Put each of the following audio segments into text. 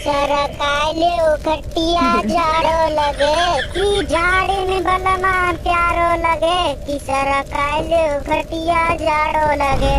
सरकाले खटिया झाड़ो लगे कि झाड़िन बलमा प्यारो लगे कि सरकाले खटिया झाड़ो लगे।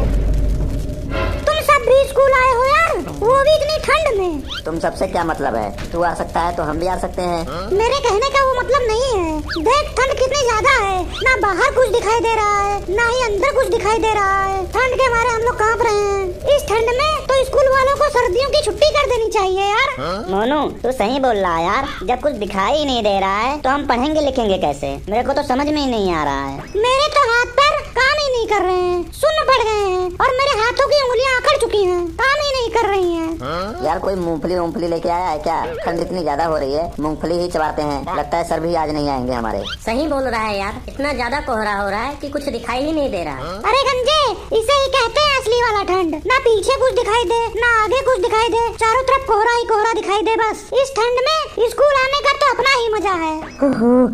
तुम सब भी स्कूल आए हो यार, वो भी इतनी ठंड में। तुम सबसे क्या मतलब है? तू आ सकता है तो हम भी आ सकते हैं। मेरे कहने का वो मतलब नहीं है। देख ठंड कितनी ज्यादा है, ना बाहर कुछ दिखाई दे रहा है ना ही अंदर कुछ दिखाई दे रहा है। ठंड के मारे हम लोग कांप रहे हैं। इस ठंड में तो स्कूल वालों को सर्दियों की छुट्टी कर देनी चाहिए यार। मोनू तू सही बोल रहा है यार, जब कुछ दिखाई ही नहीं दे रहा है तो हम पढ़ेंगे लिखेंगे कैसे? मेरे को तो समझ में ही नहीं आ रहा है। मेरे तो हाथ पैर काम ही नहीं कर रहे हैं, सुन्न पड़ गए हैं और मेरे हाथों की उंगलियां आकड़ चुकी हैं, काम ही नहीं कर रही हैं। यार कोई मूंगफली लेके आया है क्या? ठंड इतनी ज्यादा हो रही है, मूंगफली ही चबाते हैं। लगता है सर भी आज नहीं आएंगे हमारे। सही बोल रहा है यार, इतना ज्यादा कोहरा हो रहा है कि कुछ दिखाई ही नहीं दे रहा। अरे गंजे, इसे ही कहते हैं असली वाला ठंड। ना पीछे कुछ दिखाई दे ना आगे कुछ दिखाई दे, चारों तरफ कोहरा ही कोहरा दिखाई दे बस। इस ठंड में स्कूल आने का तो अपना ही मजा है। हो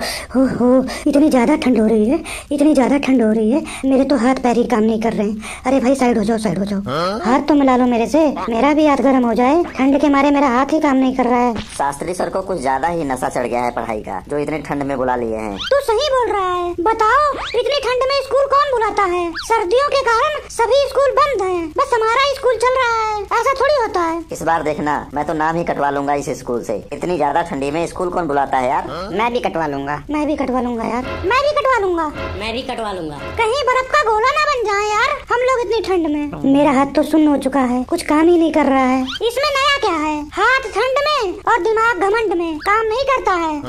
इतनी ज्यादा ठंड हो रही है, इतनी ज्यादा ठंड हो रही है, मेरे तो हाथ पैर ही काम नहीं कर रहे हैं। अरे भाई साइड हो जाओ, साइड हो जाओ। हाथ तो मिला लो मेरे से, मेरा भी हाथ गर्म हो जाए। ठंड के मारे मेरा हाथ ही काम नहीं कर रहा है। शास्त्री सर को कुछ ज्यादा ही नशा चढ़ गया है पढ़ाई का, जो इतनी ठंड में बुला लिए हैं। तू सही बोल रहा है। बताओ इतनी ठंड में स्कूल कौन बुलाता है? सर्दियों के कारण सभी स्कूल बंद हैं, बस हमारा स्कूल चल रहा है। ऐसा थोड़ी होता है। इस बार देखना, मैं तो नाम ही कटवा लूंगा इस स्कूल से। इतनी ज्यादा ठंडी में स्कूल कौन बुलाता है यार? मैं भी कटवा लूंगा, मैं भी कटवा लूंगा यार, मैं भी कटवा लूंगा। मैं भी कटवा लूंगा। कहीं बर्फ का गोला ना बन जाए यार हम लोग इतनी ठंड में। मेरा हाथ तो सुन्न हो चुका है, कुछ काम ही नहीं कर रहा है। इसमें नया क्या है? हाथ ठंड में और दिमाग घमंड में काम नहीं करता है।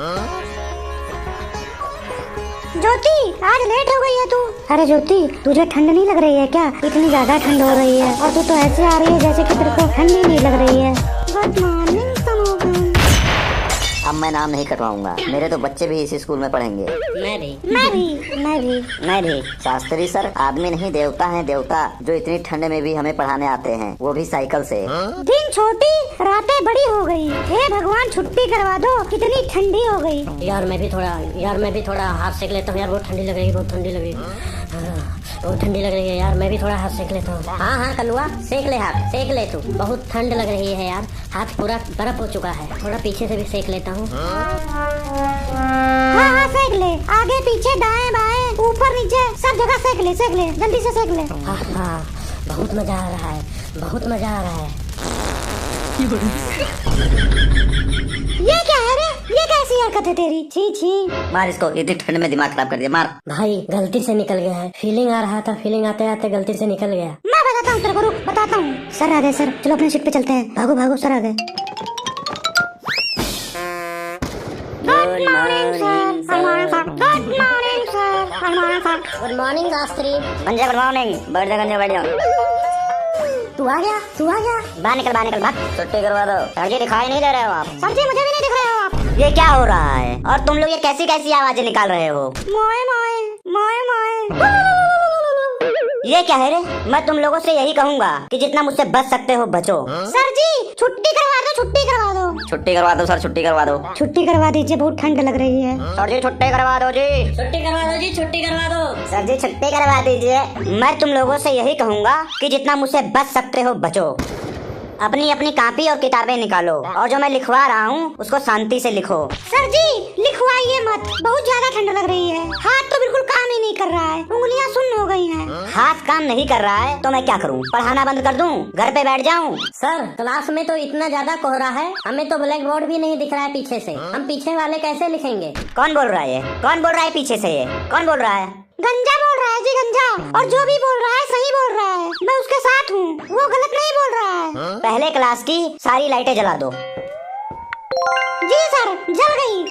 ज्योति आज लेट हो गई है तू। अरे ज्योति, तुझे ठंड नहीं लग रही है क्या? इतनी ज्यादा ठंड हो रही है और तू तो ऐसे आ रही है जैसे कि तेरे को ठंड ही नहीं लग रही है। गुड मॉर्निंग सनोगन। अब मैं नाम नहीं कटवाऊंगा, मेरे तो बच्चे भी इस स्कूल में पढ़ेंगे। मैं भी। मैं भी। शास्त्री सर आदमी नहीं देवता हैं, देवता, जो इतनी ठंड में भी हमें पढ़ाने आते हैं, वो भी साइकिल से। दिन छोटी रातें बड़ी हो गई। हे भगवान छुट्टी करवा दो, कितनी ठंडी हो गई। यार मैं भी थोड़ा हाथ सेक लेता हूँ यार, बहुत ठंडी लग रही है, बहुत ठंडी लग रही है, बहुत ठंडी लग रही है यार। मैं भी थोड़ा हाथ सेक लेता हूँ। हाँ कलुआ, सेक ले हाथ, सेक ले तू। बहुत ठंड लग रही है यार, हाथ पूरा बर्फ हो चुका है। थोड़ा पीछे से भी सेक लेता हूँ। हाँ सेक ले, आगे पीछे दाएं बाएं ऊपर नीचे सब जगह सेक ले, जल्दी से सेक ले। हाँ बहुत मजा आ रहा है, बहुत मजा आ रहा है। ये क्या है रे? ये कैसी हरकत है तेरी? छी छी। मार इसको, इतनी ठंड में दिमाग खराब कर दिया, मार। भाई गलती से निकल गया है, फीलिंग आ रहा था, फीलिंग आते आते गलती से निकल गया। मैं बताता हूँ तेरे को, रुक बताता हूँ। सर आ गए सर, चलो अपने सीट पे चलते हैं। भागो भागो, सर आ गए। Good morning sir. Good morning sir. Good morning Shastri. गंजा गुड मॉर्निंग, बैठ जा, बैठ जाओ। तू आ गया। बाहर निकल भाग। छुट्टी करवा दो। सर जी दिखाई नहीं दे रहे हो आप? सर जी मुझे भी नहीं दिख रहे हो आप। ये क्या हो रहा है? और तुम लोग ये कैसी कैसी आवाजें निकाल रहे हो? मोए मोए मोए मोए। ये क्या है रे? मैं तुम लोगों से यही कहूँगा कि जितना मुझसे बच सकते हो बचो। सर जी छुट्टी करवा दो, छुट्टी करवा दो। छुट्टी करवा दो सर, छुट्टी करवा दो। छुट्टी करवा दीजिए, बहुत ठंड लग रही है। सर जी छुट्टी करवा दो जी। छुट्टी करवा दो जी, छुट्टी करवा दो। सर जी छुट्टी करवा दीजिए। मैं तुम लोगों से यही कहूँगा कि जितना मुझसे बच सकते हो बचो। अपनी अपनी कॉपी और किताबें निकालो और जो मैं लिखवा रहा हूँ उसको शांति से लिखो। सर जी लिखवाइए मत, बहुत ज्यादा ठंड लग रही है। हाथ तो बिल्कुल काम ही नहीं कर रहा है, उंगलियां सुन्न हो गई हैं। हाथ काम नहीं कर रहा है तो मैं क्या करूँ? पढ़ाना बंद कर दूँ? घर पे बैठ जाऊँ? सर क्लास में तो इतना ज्यादा कोहरा है, हमें तो ब्लैक बोर्ड भी नहीं दिख रहा है पीछे से। हम पीछे वाले कैसे लिखेंगे? कौन बोल रहा है? कौन बोल रहा है पीछे से? ये कौन बोल रहा है? गंजा बोल रहा है जी, गंजा। और जो भी बोल रहा है सही बोल रहा है, मैं उसके साथ हूँ, वो गलत नहीं बोल रहा है। पहले क्लास की सारी लाइटें जला दो। जी सर, जल गई।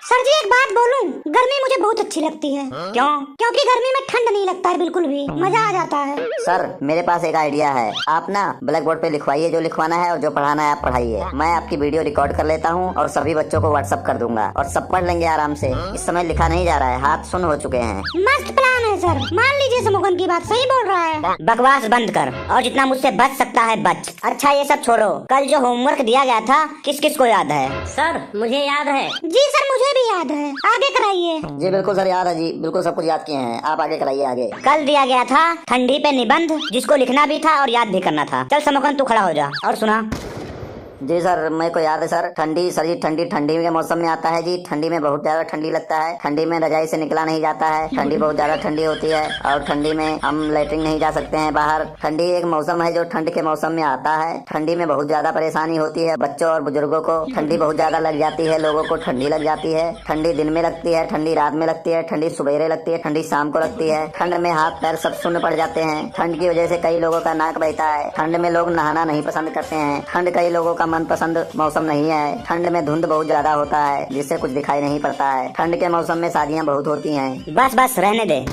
सर जी एक बात बोलूं, गर्मी मुझे बहुत अच्छी लगती है। क्यों? क्योंकि गर्मी में ठंड नहीं लगता है बिल्कुल भी, मजा आ जाता है। सर मेरे पास एक आइडिया है, आप ना ब्लैक बोर्ड पे लिखवाइए जो लिखवाना है और जो पढ़ाना है आप पढ़ाइए। मैं आपकी वीडियो रिकॉर्ड कर लेता हूँ और सभी बच्चों को व्हाट्सएप कर दूंगा और सब पढ़ लेंगे आराम से। इस समय लिखा नहीं जा रहा है, हाथ सुन्न हो चुके हैं। मस्त प्लान है सर, मान लीजिए समुगन की बात सही बोल रहा है। बकवास बंद कर और जितना मुझसे बच सकता है बच। अच्छा ये सब छोड़ो, कल जो होमवर्क दिया गया था किस किस को याद है? सर मुझे याद है। जी सर मुझे भी याद है, आगे कराइए। जी बिल्कुल सर याद है जी, बिल्कुल सब कुछ याद किए हैं, आप आगे कराइए आगे। कल दिया गया था ठंडी पे निबंध, जिसको लिखना भी था और याद भी करना था। चल समोकन तू खड़ा हो जा और सुना। जी सर, मेरे को याद है सर। ठंडी सर जी, ठंडी के मौसम में आता है जी। ठंडी में बहुत ज्यादा ठंडी लगता है। ठंडी में रजाई से निकला नहीं जाता है। ठंडी बहुत ज्यादा ठंडी होती है और ठंडी में हम लैट्रिन नहीं जा सकते हैं बाहर। ठंडी एक मौसम है जो ठंड के मौसम में आता है। ठंडी में बहुत ज्यादा परेशानी होती है बच्चों और बुजुर्गों को। ठंडी बहुत ज्यादा लग जाती है, लोगों को ठंडी लग जाती है। ठंडी दिन में लगती है, ठंडी रात में लगती है, ठंडी सुबेरे लगती है, ठंडी शाम को लगती है। ठंड में हाथ पैर सब सुन्न पड़ जाते हैं। ठंड की वजह से कई लोगों का नाक बहता है। ठंड में लोग नहाना नहीं पसंद करते हैं। ठंड कई लोगों का मनपसंद मौसम नहीं है। ठंड में धुंध बहुत ज्यादा होता है जिससे कुछ दिखाई नहीं पड़ता है। ठंड के मौसम में शादियाँ बहुत होती हैं। बस बस रहने दे।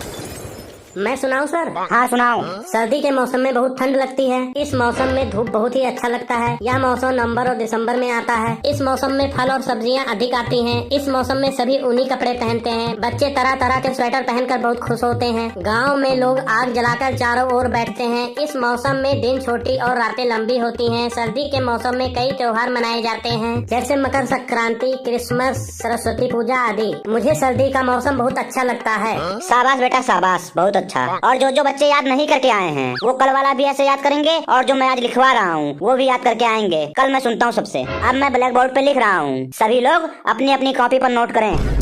मैं सुनाऊं सर? हाँ सुनाओ। सर्दी के मौसम में बहुत ठंड लगती है। इस मौसम में धूप बहुत ही अच्छा लगता है। यह मौसम नवंबर और दिसंबर में आता है। इस मौसम में फल और सब्जियां अधिक आती हैं। इस मौसम में सभी ऊनी कपड़े पहनते हैं। बच्चे तरह तरह के स्वेटर पहनकर बहुत खुश होते हैं। गांव में लोग आग जलाकर चारों ओर बैठते हैं। इस मौसम में दिन छोटी और रातें लंबी होती हैं। सर्दी के मौसम में कई त्योहार मनाए जाते हैं जैसे मकर संक्रांति, क्रिसमस, सरस्वती पूजा आदि। मुझे सर्दी का मौसम बहुत अच्छा लगता है। शाबाश बेटा शाबाश, बहुत अच्छा। और जो बच्चे याद नहीं करके आए हैं वो कल वाला भी ऐसे याद करेंगे और जो मैं आज लिखवा रहा हूँ वो भी याद करके आएंगे। कल मैं सुनता हूँ सबसे। अब मैं ब्लैक बोर्ड पे लिख रहा हूँ, सभी लोग अपनी अपनी कॉपी पर नोट करें।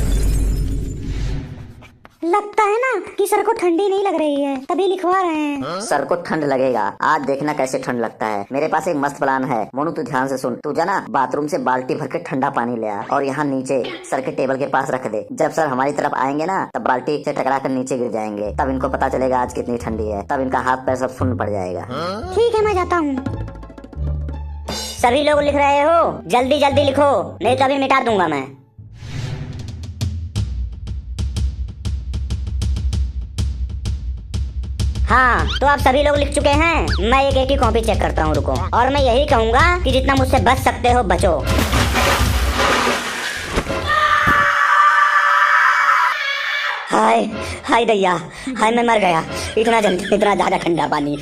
लगता है ना कि सर को ठंडी नहीं लग रही है तभी लिखवा रहे हैं। सर को ठंड लगेगा, आज देखना कैसे ठंड लगता है। मेरे पास एक मस्त प्लान है मोनू, तू ध्यान से सुन। तू जाना बाथरूम से बाल्टी भर के ठंडा पानी ले आ और यहाँ नीचे सर के टेबल के पास रख दे। जब सर हमारी तरफ आएंगे ना तब बाल्टी से टकरा कर नीचे गिर जाएंगे। तब इनको पता चलेगा आज कितनी ठंडी है। तब इनका हाथ पैर सब सुन्न पड़ जाएगा। ठीक है मैं जाता हूँ। सभी लोग लिख रहे हो? जल्दी जल्दी लिखो नहीं तो अभी मिटा दूंगा मैं। हाँ तो आप सभी लोग लिख चुके हैं। मैं एक ही कॉपी चेक करता हूँ, रुको। और मैं यही कहूँगा कि जितना मुझसे बच सकते हो बचो। हाय हाय दैया, हाय मैं मर गया। इतना जल्दी, इतना ज्यादा ठंडा पानी।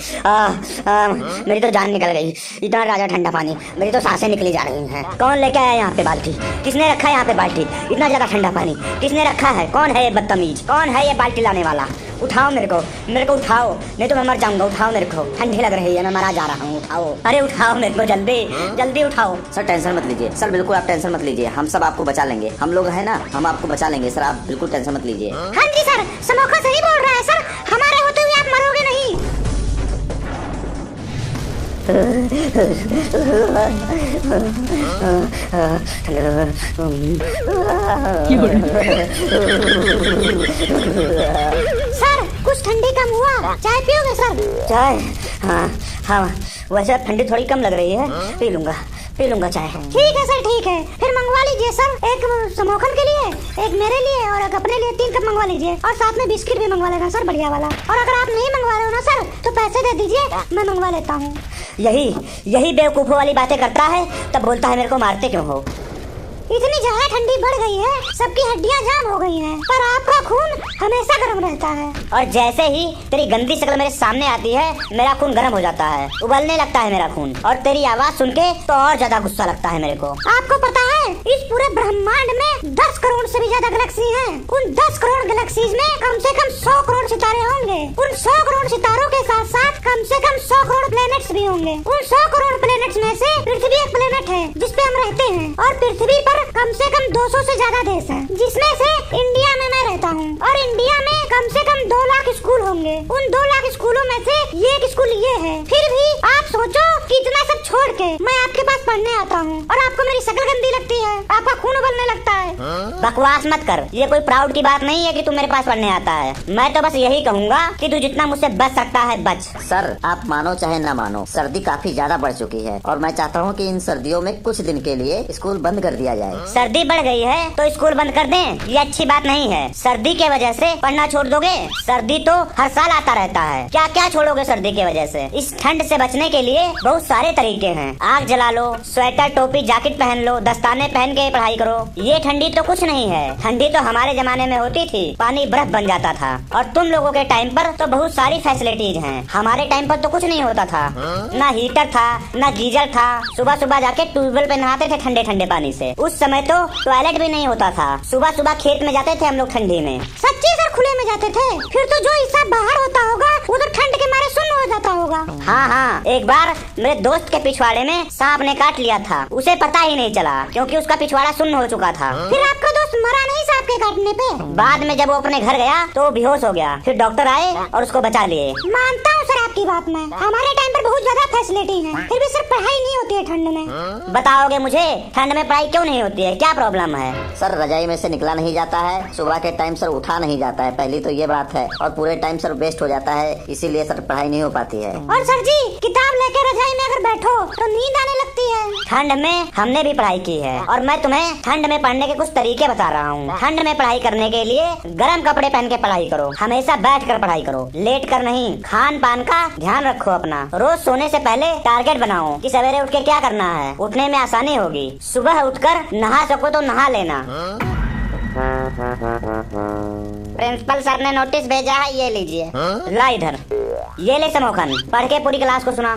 मेरी तो जान निकल गई। इतना ज्यादा ठंडा पानी, मेरी तो सांसें निकली जा रही हैं। कौन लेके आया यहाँ पे बाल्टी? किसने रखा है यहाँ पे बाल्टी? इतना ज्यादा ठंडा पानी किसने रखा है? कौन है ये बदतमीज? कौन है ये बाल्टी लाने वाला? उठाओ मेरे को उठाओ नहीं तो मैं मर जाऊंगा। उठाओ मेरे को, ठंडी लग रही है, मैं मरा जा रहा हूँ। उठाओ, अरे उठाओ मेरे को, जल्दी जल्दी उठाओ। सर टेंशन मत लीजिए सर, बिल्कुल आप टेंशन मत लीजिए। हम सब आपको बचा लेंगे। हम लोग है ना, हम आपको बचा लेंगे सर, आप बिल्कुल टेंशन मत लीजिए। हाँ जी सर, समोखा सही बोल रहा है सर। हमारे होते हुए आप मरोगे नहीं। सर कुछ ठंडी कम हुआ? चाय पियोगे सर? चाय? हाँ वैसे ठंडी थोड़ी कम लग रही है, पी लूंगा चाय। ठीक है सर, ठीक है। फिर मंगवा लीजिए सर, एक समोखन के लिए, एक मेरे लिए और एक अपने लिए 3 कप मंगवा लीजिए। और साथ में बिस्किट भी मंगवा लेना सर, बढ़िया वाला। और अगर आप नहीं मंगवा रहे हो ना सर तो पैसे दे दीजिए, मैं मंगवा लेता हूँ। यही बेवकूफों वाली बातें करता है तब बोलता है मेरे को मारते क्यों हो। इतनी ज्यादा ठंडी बढ़ गई है, सबकी हड्डियां जाम हो गई हैं, पर आपका खून हमेशा गर्म रहता है। और जैसे ही तेरी गंदी शक्ल मेरे सामने आती है मेरा खून गर्म हो जाता है, उबलने लगता है मेरा खून। और तेरी आवाज सुन के तो और ज्यादा गुस्सा लगता है मेरे को। आपको पता है इस पूरे ब्रह्मांड में 10 करोड़ से भी ज्यादा गैलेक्सी हैं। उन 10 करोड़ गैलेक्सीज में कम से कम 100 करोड़ सितारे होंगे। उन 100 करोड़ सितारों के साथ साथ कम से कम 100 करोड़ प्लैनेट्स भी होंगे। उन 100 करोड़ प्लैनेट्स में से पृथ्वी एक प्लैनेट है जिसपे हम रहते हैं। और पृथ्वी पर कम से कम 200 से ज्यादा देश हैं, जिसमें से इंडिया में मैं रहता हूँ। और इंडिया में कम से कम 2 लाख स्कूल होंगे। उन 2 लाख स्कूलों में से एक स्कूल ये है। फिर भी आप सोचो कि इतना सब छोड़ के मैं आपके पास पढ़ने आता हूँ और आपको मेरी शक्ल गंदी लगती है, आपका खून उबलने लगता है। बकवास मत कर, ये कोई प्राउड की बात नहीं है कि तू मेरे पास पढ़ने आता है। मैं तो बस यही कहूँगा कि तू जितना मुझसे बच सकता है बच। सर आप मानो चाहे ना मानो, सर्दी काफी ज्यादा बढ़ चुकी है और मैं चाहता हूँ कि इन सर्दियों में कुछ दिन के लिए स्कूल बंद कर दिया जाए। सर्दी बढ़ गई है तो स्कूल बंद कर दें, ये अच्छी बात नहीं है। सर्दी के वजह से पढ़ना छोड़ दोगे? सर्दी तो हर साल आता रहता है, क्या क्या छोड़ोगे सर्दी के वजह से? इस ठंड से बचने के लिए बहुत सारे तरीके हैं। आग जला लो, स्वेटर टोपी जैकेट पहन लो, दस्ताने पहन के पढ़ाई करो। ये ठंडी तो कुछ नहीं है। ठंडी तो हमारे जमाने में होती थी, पानी बर्फ बन जाता था। और तुम लोगों के टाइम पर तो बहुत सारी फैसिलिटीज हैं। हमारे टाइम पर तो कुछ नहीं होता था, ना हीटर था ना गीजर था। सुबह सुबह जाके ट्यूबवेल पे नहाते थे ठंडे ठंडे पानी से। उस समय तो टॉयलेट भी नहीं होता था। सुबह सुबह खेत में जाते थे हम लोग ठंडी रजाई में। सच्ची सर खुले में जाते थे? फिर तो जो हिस्सा बाहर होता होगा वो तो ठंड के मारे सुन्न हो जाता होगा। हाँ हाँ, एक बार मेरे दोस्त के पिछवाड़े में सांप ने काट लिया था, उसे पता ही नहीं चला क्योंकि उसका पिछवाड़ा सुन्न हो चुका था। फिर आपका दोस्त मरा नहीं सांप के काटने पे? बाद में जब वो अपने घर गया तो वो बेहोश हो गया, फिर डॉक्टर आए और उसको बचा लिए। मानता हूँ सर आपकी बात में, हमारे टाइम पर बहुत ज्यादा फैसिलिटी है, फिर भी सर पढ़ाई नहीं होती है ठंड में। बताओगे मुझे ठंड में पढ़ाई क्यों नहीं होती है, क्या प्रॉब्लम है? सर रजाई में से निकला नहीं जाता है, सुबह के टाइम सर उठा नहीं जाता है, पहली तो ये बात है, और पूरे टाइम सर वेस्ट हो जाता है, इसीलिए सर पढ़ाई नहीं हो पाती है। और सर जी किताब लेके रजाई में अगर बैठो तो नींद आने लगती है। ठंड में हमने भी पढ़ाई की है और मैं तुम्हें ठंड में पढ़ने के कुछ तरीके बता रहा हूँ। ठंड में पढ़ाई करने के लिए गर्म कपड़े पहन के पढ़ाई करो, हमेशा बैठ कर पढ़ाई करो, लेट कर नहीं। खान पान का ध्यान रखो अपना, रोज सोने से पहले टारगेट बनाओ कि सवेरे उठ के क्या करना है, उठने में आसानी होगी। सुबह उठकर नहा सको तो नहा लेना। प्रिंसिपल सर ने नोटिस भेजा है, ये लीजिए। ला इधर, ये ले समोखन, पढ़ के पूरी क्लास को सुना।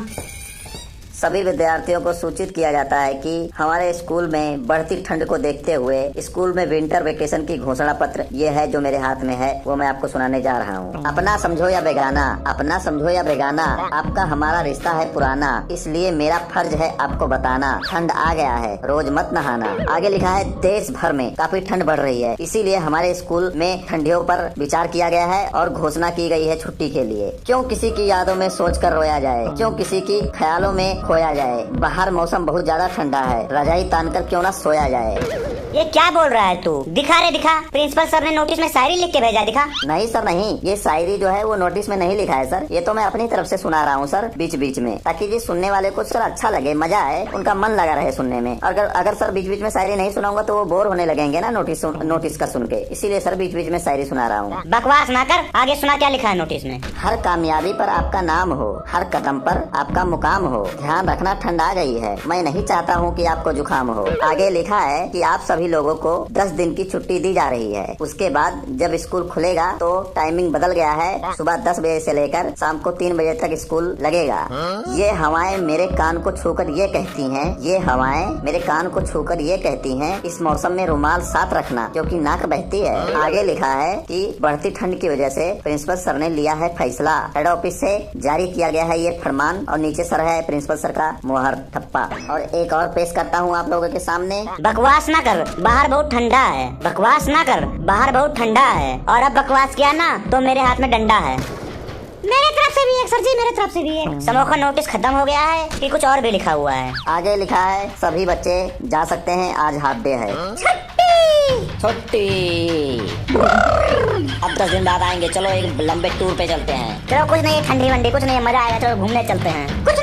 सभी विद्यार्थियों को सूचित किया जाता है कि हमारे स्कूल में बढ़ती ठंड को देखते हुए स्कूल में विंटर वेकेशन की घोषणा पत्र ये है जो मेरे हाथ में है, वो मैं आपको सुनाने जा रहा हूँ। अपना समझो या बेगाना, अपना समझो या बेगाना, आपका हमारा रिश्ता है पुराना, इसलिए मेरा फर्ज है आपको बताना, ठंड आ गया है, रोज मत नहाना। आगे लिखा है देश भर में काफी ठंड बढ़ रही है, इसीलिए हमारे स्कूल में ठंडियों पर विचार किया गया है और घोषणा की गई है छुट्टी के लिए। क्यों किसी की यादों में सोच कर रोया जाए, क्यों किसी की ख्यालों में खोया जाए, बाहर मौसम बहुत ज्यादा ठंडा है, रजाई तानकर क्यों ना सोया जाए। ये क्या बोल रहा है तू? दिखा रे दिखा, प्रिंसिपल सर ने नोटिस में शायरी लिख के भेजा, दिखा। नहीं सर नहीं, ये शायरी जो है वो नोटिस में नहीं लिखा है सर, ये तो मैं अपनी तरफ से सुना रहा हूँ सर बीच बीच में, ताकि जी सुनने वाले को सर अच्छा लगे, मजा आए, उनका मन लगा रहे सुनने में। अगर सर बीच बीच में शायरी नहीं सुनाऊंगा तो वो बोर होने लगेंगे ना नोटिस का सुन के, इसीलिए सर बीच बीच में शायरी सुना रहा हूँ। बकवास ना कर, आगे सुना क्या लिखा है नोटिस में। हर कामयाबी पर आपका नाम हो, हर कदम पर आपका मुकाम हो, ध्यान रखना ठंड आ गई है, मैं नहीं चाहता हूँ कि आपको जुकाम हो। आगे लिखा है कि आप सभी लोगों को 10 दिन की छुट्टी दी जा रही है, उसके बाद जब स्कूल खुलेगा तो टाइमिंग बदल गया है, सुबह 10 बजे से लेकर शाम को 3 बजे तक स्कूल लगेगा। ये हवाएं मेरे कान को छूकर ये कहती हैं, ये हवाएं मेरे कान को छूकर ये कहती हैं, इस मौसम में रुमाल साथ रखना क्योंकि नाक बहती है। आगे लिखा है कि बढ़ती ठंड की वजह से प्रिंसिपल सर ने लिया है फैसला, हेड ऑफिस से जारी किया गया है ये फरमान, और नीचे सर है प्रिंसिपल सर का मुहर ठप्पा। और एक और पेश करता हूँ आप लोगों के सामने। बकवास ना कर, बाहर बहुत ठंडा है, बकवास ना कर, बाहर बहुत ठंडा है, और अब बकवास किया ना तो मेरे हाथ में डंडा है। मेरे तरफ से भी एक सर जी, मेरे तरफ से भी एक। समोखन नोटिस खत्म हो गया है कि कुछ और भी लिखा हुआ है? आगे लिखा है सभी बच्चे जा सकते हैं, आज हाफ डे है। छुट्टी। अब 10 दिन बाद आएंगे, चलो एक लंबे टूर पे चलते हैं। चलो कुछ नहीं, ठंडी वंडी कुछ नहीं, मजा आएगा, चलो घूमने चलते हैं। कुछ